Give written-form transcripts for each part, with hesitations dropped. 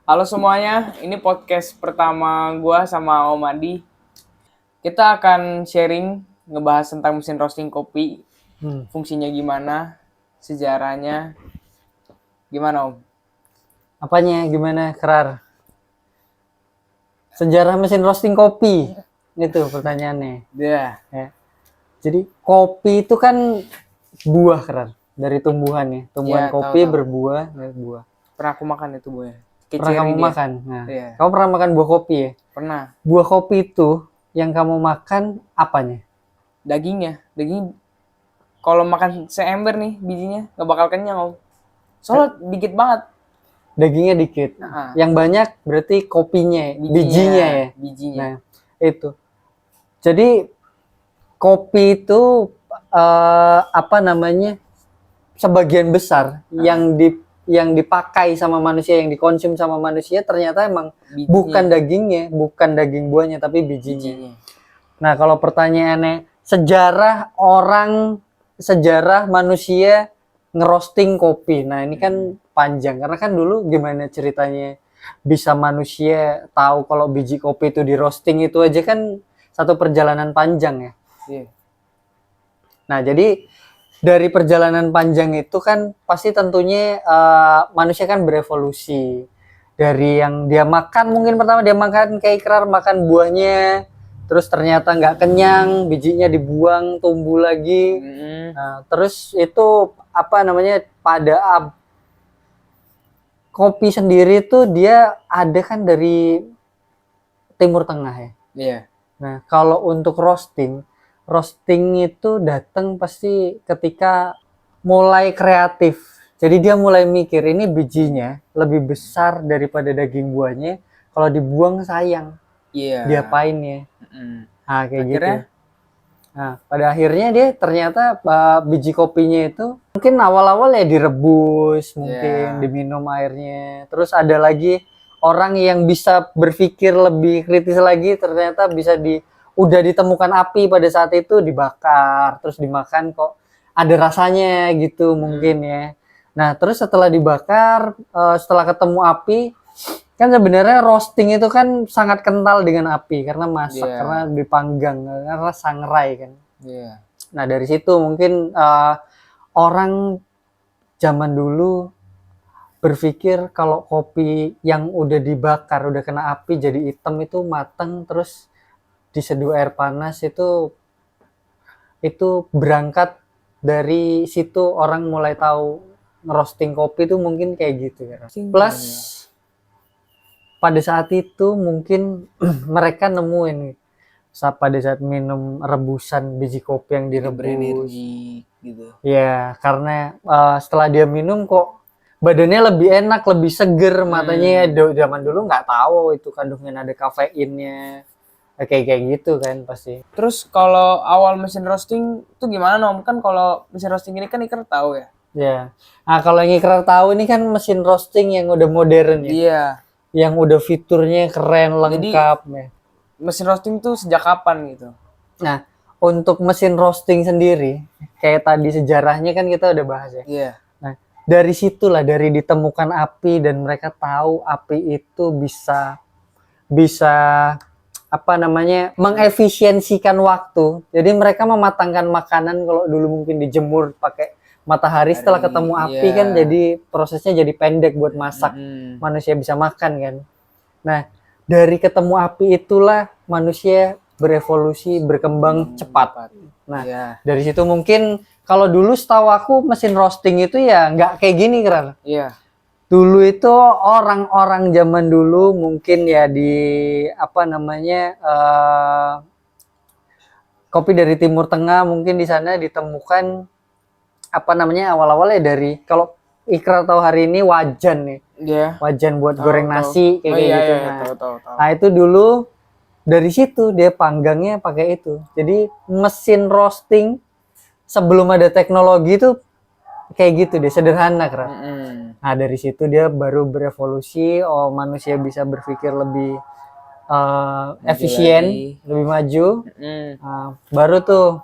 Halo semuanya, ini podcast pertama gua sama Om Adi. Kita akan sharing ngebahas tentang mesin roasting kopi, fungsinya gimana, sejarahnya, gimana Om? Apanya gimana Kerar? Sejarah mesin roasting kopi. Itu pertanyaannya. Ya, Ya. Jadi kopi itu kan buah Kerar dari tumbuhannya. Tumbuhan ya kopi tahu. berbuah dari buah. Pernah aku makan itu Bu ya. Kayak Pernah cherry kamu dia. makan? Nah, Iya, kamu pernah makan buah kopi ya? pernah. Buah kopi itu yang kamu makan apanya? Daging kalau makan seember nih bijinya nggak bakal kenyang Om. Soalnya dikit banget. Dagingnya dikit. Nah, Yang banyak berarti kopinya, bijinya ya. Bijinya. Nah, itu. Jadi kopi itu apa namanya? Sebagian besar yang dipakai sama manusia, yang dikonsum sama manusia ternyata emang Bijinya. bukan dagingnya, bukan daging buahnya, tapi bijinya. Bijinya. Nah, kalau pertanyaannya sejarah manusia ngerosting kopi. Nah, ini kan panjang karena kan dulu gimana ceritanya bisa manusia tahu kalau biji kopi itu di roasting itu aja kan satu perjalanan panjang ya. Iya. Nah, jadi dari perjalanan panjang itu kan pasti tentunya manusia kan berevolusi. Dari yang dia makan, mungkin pertama dia makan kayak Ikrar, makan buahnya, terus ternyata nggak kenyang, bijinya dibuang, tumbuh lagi. Nah, terus itu apa namanya kopi sendiri tuh dia ada kan dari Timur Tengah ya. Iya. Nah, kalau untuk roasting itu datang pasti ketika mulai kreatif. Jadi dia mulai mikir ini bijinya lebih besar daripada daging buahnya. Kalau dibuang sayang. Iya. Diapain ya? Nah, kayak Akhirnya? gitu. Nah, pada akhirnya dia ternyata biji kopinya itu mungkin awal-awal ya direbus, mungkin diminum airnya. Terus ada lagi orang yang bisa berpikir lebih kritis lagi, ternyata udah ditemukan api pada saat itu dibakar, terus dimakan kok ada rasanya gitu mungkin ya. Nah, terus setelah dibakar, setelah ketemu api, kan sebenarnya roasting itu kan sangat kental dengan api karena masak, karena dipanggang, karena sangrai kan. Nah, dari situ mungkin orang zaman dulu berpikir kalau kopi yang udah dibakar, udah kena api jadi hitam itu mateng, terus diseduh air panas itu berangkat dari situ orang mulai tahu ngerosting kopi itu mungkin kayak gitu ya. Plus pada saat itu mungkin mereka nemuin pada saat minum rebusan biji kopi yang direbus gitu. ya, karena setelah dia minum kok badannya lebih enak, lebih seger, matanya zaman dulu nggak tahu itu kandungan ada kafeinnya kayak gitu kan pasti. Terus kalau awal mesin roasting itu gimana Om? Kan kalau mesin roasting ini kan Iker tahu ya. Ya. Nah, kalau yang Ikrar tahu ini kan mesin roasting yang udah modern ya. Iya. Yang udah fiturnya keren, lengkap. Jadi, ya. Mesin roasting tuh sejak kapan gitu? Nah, untuk mesin roasting sendiri, kayak tadi sejarahnya kan kita udah bahas ya. Iya. Nah, dari situlah, dari ditemukan api dan mereka tahu api itu bisa apa namanya mengefisiensikan waktu. Jadi mereka mematangkan makanan kalau dulu mungkin dijemur pakai matahari, setelah ketemu api kan jadi prosesnya jadi pendek buat masak. Manusia bisa makan kan. Nah, dari ketemu api itulah manusia berevolusi, berkembang cepat. Nah, dari situ mungkin kalau dulu setahu aku mesin roasting itu ya nggak kayak gini kan. Iya. Dulu itu orang-orang zaman dulu mungkin ya di apa namanya kopi dari Timur Tengah, mungkin di sana ditemukan apa namanya awal-awalnya dari, kalau Ikrar tahu hari ini wajan nih. Iya. Wajan buat goreng nasi kayak gitu. Tahu. Nah, itu dulu dari situ dia panggangnya pakai itu. Jadi mesin roasting sebelum ada teknologi itu kayak gitu deh, sederhana kan. Nah, dari situ dia baru berevolusi, manusia bisa berpikir lebih efisien, lebih maju. Nah, baru tuh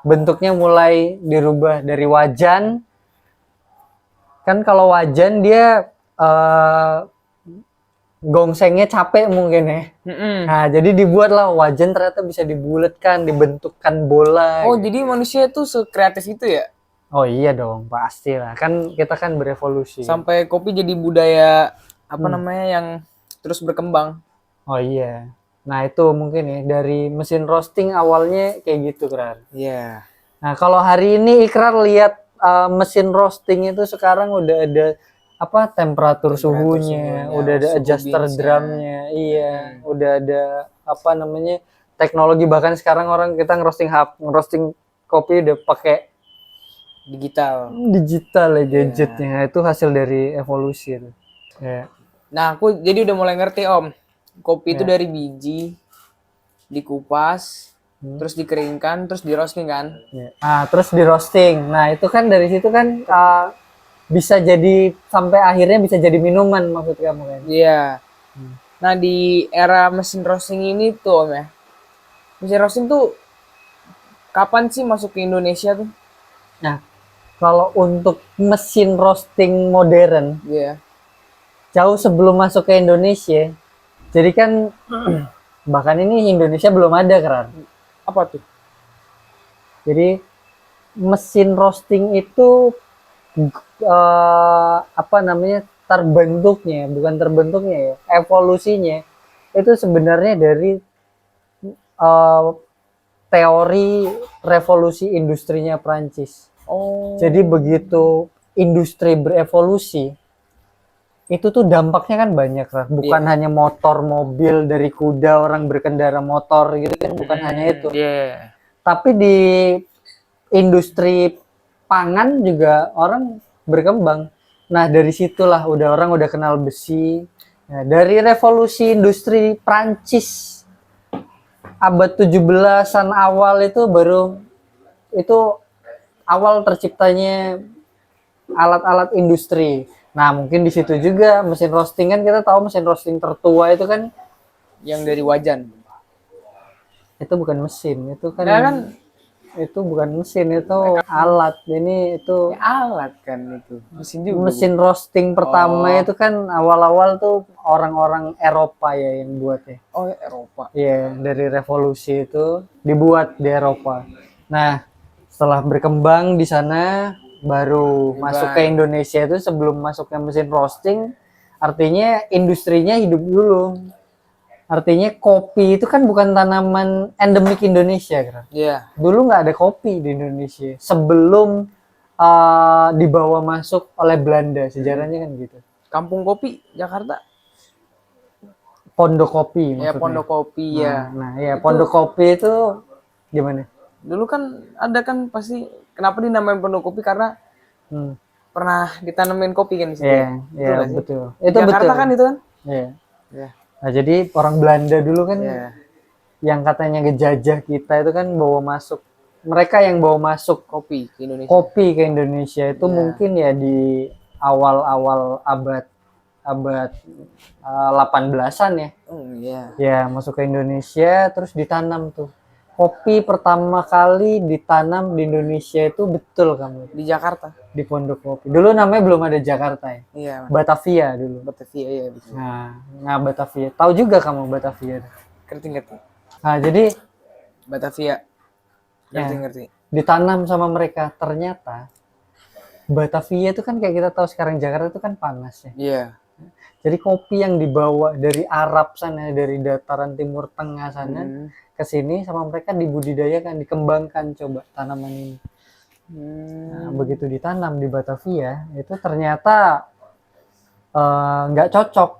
bentuknya mulai dirubah dari wajan. Kan kalau wajan dia gongsengnya capek mungkin ya. Nah, jadi dibuatlah wajan ternyata bisa dibulatkan, dibentukkan bola. Oh, gitu. jadi manusia tuh sekreatif itu ya? Oh iya dong, pasti lah. Kan kita kan berevolusi. Sampai kopi jadi budaya apa namanya yang terus berkembang. Oh iya. Nah, itu mungkin ya dari mesin roasting awalnya kayak gitu, Krar. Iya. Nah, kalau hari ini Ikrar lihat mesin roasting itu sekarang udah ada apa temperatur suhunya, udah ada suhu adjuster beansnya. drumnya, iya, udah ada apa namanya teknologi, bahkan sekarang orang kita ngerosting kopi udah pakai digital ya gadgetnya. Itu hasil dari evolusi itu. Ya. Nah, aku jadi udah mulai ngerti Om. Kopi itu dari biji dikupas, terus dikeringkan, terus di roasting kan? Ya. Nah, terus di roasting. Nah, itu kan dari situ kan bisa jadi sampai akhirnya bisa jadi minuman maksud kamu kan? Iya. Nah, di era mesin roasting ini tuh Om ya. Mesin roasting tuh kapan sih masuk ke Indonesia tuh? Nah, kalau untuk mesin roasting modern, jauh sebelum masuk ke Indonesia, jadi kan bahkan ini Indonesia belum ada kan? Apa tuh? Jadi mesin roasting itu apa namanya bukan terbentuknya ya, evolusinya itu sebenarnya dari teori revolusi industrinya Prancis. Oh. Jadi begitu industri berevolusi, itu tuh dampaknya kan banyak lah. Bukan hanya motor, mobil, dari kuda orang berkendara motor gitu kan, bukan hanya itu. Tapi di industri pangan juga orang berkembang. Nah, dari situlah orang udah kenal besi. Nah, dari revolusi industri Prancis abad 17-an awal itu baru itu awal terciptanya alat-alat industri. Nah, mungkin di situ juga mesin roasting, kan kita tahu mesin roasting tertua itu kan yang dari wajan. Itu bukan mesin, itu kan itu bukan mesin, itu alat. Ini itu alat kan itu. Mesin juga. Mesin roasting pertama itu kan awal-awal tuh orang-orang Eropa ya yang buat ya. Oh, Eropa. Iya, dari revolusi itu dibuat di Eropa. Nah, setelah berkembang di sana baru masuk ke Indonesia itu sebelum masuknya mesin roasting, artinya industrinya hidup dulu. Artinya kopi itu kan bukan tanaman endemik Indonesia kan? Iya. Dulu nggak ada kopi di Indonesia sebelum dibawa masuk oleh Belanda, sejarahnya kan gitu. Kampung kopi Jakarta. Pondok kopi maksudnya. Ya, pondok kopi ya. Nah, ya pondok kopi itu gimana? Dulu kan ada kan pasti, kenapa dinamain pondok kopi karena pernah ditanamin kopi kan di situ. Iya, betul. Itu Jakarta betul kan itu kan? Iya. Nah, jadi orang Belanda dulu kan yang katanya ngejajah kita itu kan bawa masuk, mereka yang bawa masuk kopi ke Indonesia. Kopi ke Indonesia itu mungkin ya di awal-awal abad 18-an ya. Ya, masuk ke Indonesia terus ditanam tuh. Kopi pertama kali ditanam di Indonesia itu betul kamu. Di Jakarta. Di Pondok Kopi. Dulu namanya belum ada Jakarta ya. Iya. Batavia dulu. Batavia ya betul. Nah Batavia. Tahu juga kamu Batavia? Ngerti. Nah, jadi Batavia. Ngerti. Ditanam sama mereka. Ternyata Batavia itu kan kayak kita tahu sekarang Jakarta itu kan panas ya. Iya. Jadi kopi yang dibawa dari Arab sana, dari dataran Timur Tengah sana ke sini sama mereka dibudidayakan, dikembangkan coba tanaman ini. Nah, begitu ditanam di Batavia itu ternyata nggak cocok,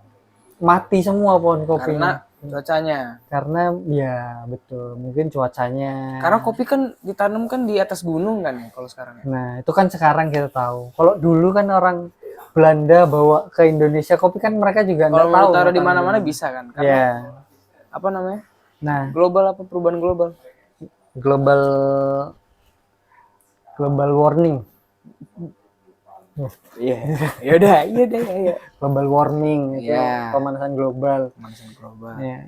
mati semua pohon kopinya. Karena cuacanya. Karena ya betul, mungkin cuacanya. Karena kopi kan ditanam kan di atas gunung kan ya kalau sekarang. Nah, itu kan sekarang kita tahu. Kalau dulu kan orang Belanda bawa ke Indonesia kopi kan mereka juga nggak tahu. Kalau taruh di mana-mana bisa kan? Karena apa namanya? Nah, perubahan global? Global warning. Iya. Yaudah. Global warming itu pemanasan global.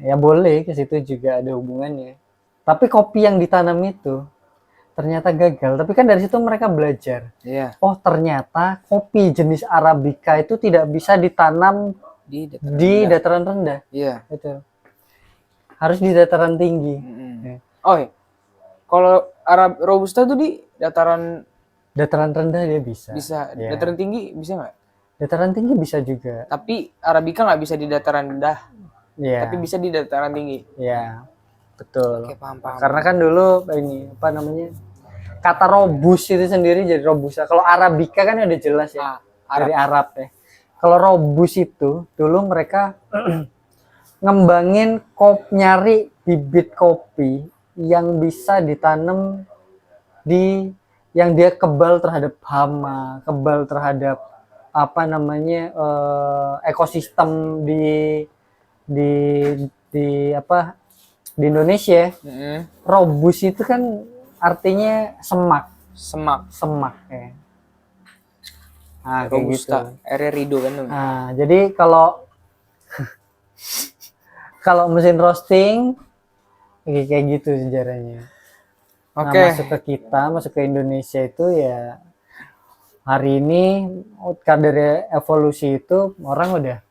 Ya boleh ke situ juga ada hubungannya. Tapi kopi yang ditanam itu ternyata gagal. Tapi kan dari situ mereka belajar. Iya. Oh, ternyata kopi jenis Arabica itu tidak bisa ditanam di dataran rendah. Iya. Betul. Harus di dataran tinggi. Ya. Oh ya. Kalau Robusta tuh di dataran rendah dia bisa. Bisa. Ya. Dataran tinggi bisa nggak? Dataran tinggi bisa juga. Tapi Arabica nggak bisa di dataran rendah. Iya. Tapi bisa di dataran tinggi. Iya. Betul. Oke, paham. Karena kan dulu ini apa namanya? Kata robus itu sendiri jadi robusta. Kalau Arabica kan udah jelas ya. Dari Arab ya. Kalau robus itu dulu mereka ngembangin nyari bibit kopi yang bisa ditanam di yang dia kebal terhadap hama, kebal terhadap apa namanya ekosistem di apa di Indonesia. Robus itu kan artinya semak ya. Nah, Robusta, kayak gitu. Rido kan. Nah, jadi kalau mesin roasting kayak gitu sejarahnya. Nah, masuk ke Indonesia itu ya hari ini dari evolusi itu orang udah.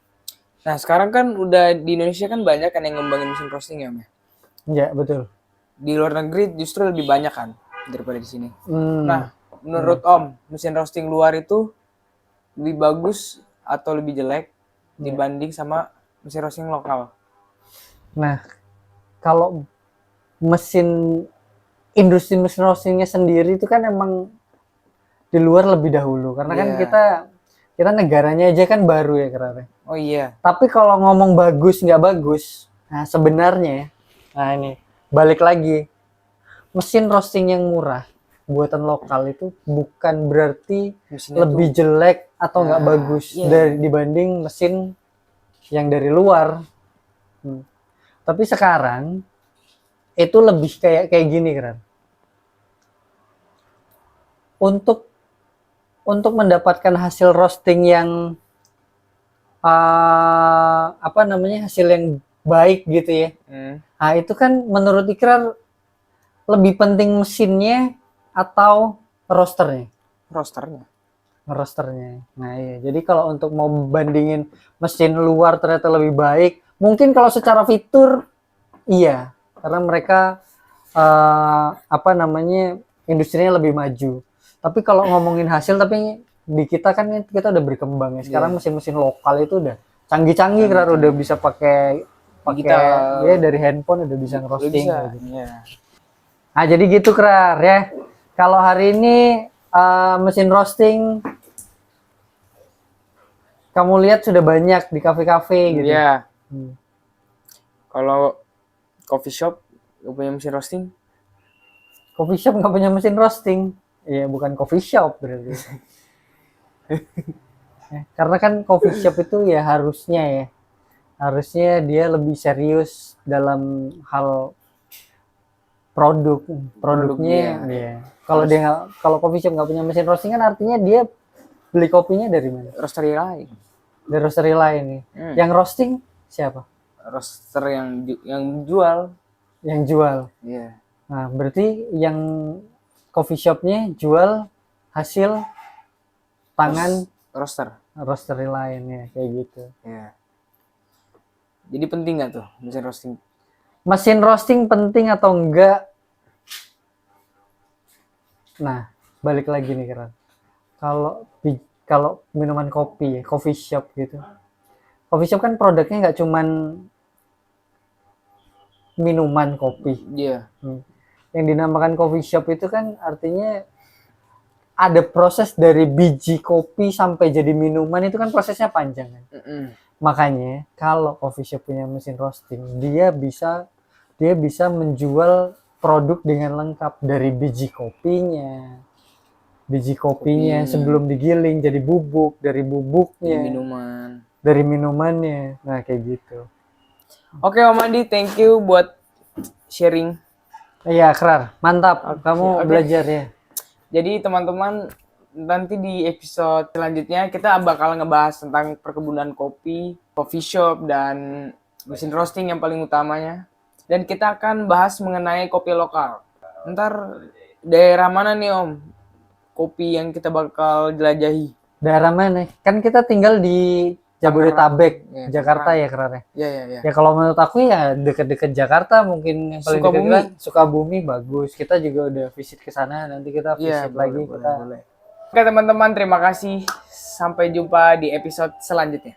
Nah, sekarang kan udah di Indonesia kan banyak kan yang ngembangin mesin roasting ya, Om? Ya, betul. Di luar negeri justru lebih banyak kan daripada di sini. Nah, menurut Om, mesin roasting luar itu lebih bagus atau lebih jelek dibanding sama mesin roasting lokal? Nah, kalau industri mesin roastingnya sendiri itu kan emang di luar lebih dahulu karena kan kita negaranya aja kan baru ya karena. Oh iya. Tapi kalau ngomong bagus nggak bagus, nah sebenarnya, nah ini balik lagi, mesin roasting yang murah buatan lokal itu bukan berarti mesinnya lebih jelek atau nggak bagus dibanding mesin yang dari luar. Tapi sekarang itu lebih kayak gini kan. Untuk mendapatkan hasil roasting yang hasil yang baik gitu ya. Nah, itu kan menurut Ikrar lebih penting mesinnya atau roasternya? Roasternya. Nah, iya. Jadi kalau untuk mau bandingin mesin luar ternyata lebih baik, mungkin kalau secara fitur iya, karena mereka industrinya lebih maju. Tapi kalau ngomongin hasil, tapi di kita kan kita udah berkembang ya. Sekarang mesin-mesin lokal itu udah canggih-canggih, udah bisa pakai ya dari handphone udah bisa ngerosting. Nah, jadi gitu Krar ya. Kalau hari ini mesin roasting kamu lihat sudah banyak di kafe-kafe gitu. Iya. Kalau coffee shop nggak punya mesin roasting? Coffee shop nggak punya mesin roasting? Iya, bukan coffee shop berarti. Karena kan coffee shop itu ya harusnya dia lebih serius dalam hal produknya. Ya. Kalau coffee shop nggak punya mesin roasting kan artinya dia beli kopinya dari mana? Roastery lain. Dari roastery lain nih. Yang roasting siapa? Roaster yang jual. Yang jual. Iya. Nah, berarti yang coffee shopnya jual hasil tangan roastery lain ya, kayak gitu. Iya. Jadi penting nggak tuh mesin roasting? Mesin roasting penting atau enggak? Nah, balik lagi nih Keren. Kalau minuman kopi, coffee shop gitu. Coffee shop kan produknya nggak cuman minuman kopi. Iya. Yang dinamakan coffee shop itu kan artinya ada proses dari biji kopi sampai jadi minuman, itu kan prosesnya panjang kan. Makanya kalau coffee shop punya mesin roasting, dia bisa menjual produk dengan lengkap dari biji kopinya sebelum digiling jadi bubuk, dari bubuknya dari minumannya. Nah, kayak gitu. Oke Om Andi, thank you buat sharing. Iya, Krar. Mantap. Kamu belajar ya. Jadi teman-teman, nanti di episode selanjutnya kita bakal ngebahas tentang perkebunan kopi, coffee shop, dan mesin roasting yang paling utamanya. Dan kita akan bahas mengenai kopi lokal. Ntar daerah mana nih Om kopi yang kita bakal jelajahi? Daerah mana? Kan kita tinggal di Jabodetabek, Ya, Jakarta ya kerannya. Ya. Ya kalau menurut aku ya deket-deket Jakarta mungkin yang paling Sukabumi. dekat kan Sukabumi bagus. Kita juga udah visit ke sana, nanti kita Iya, visit lagi boleh, kita. boleh. Oke teman-teman, terima kasih. Sampai jumpa di episode selanjutnya.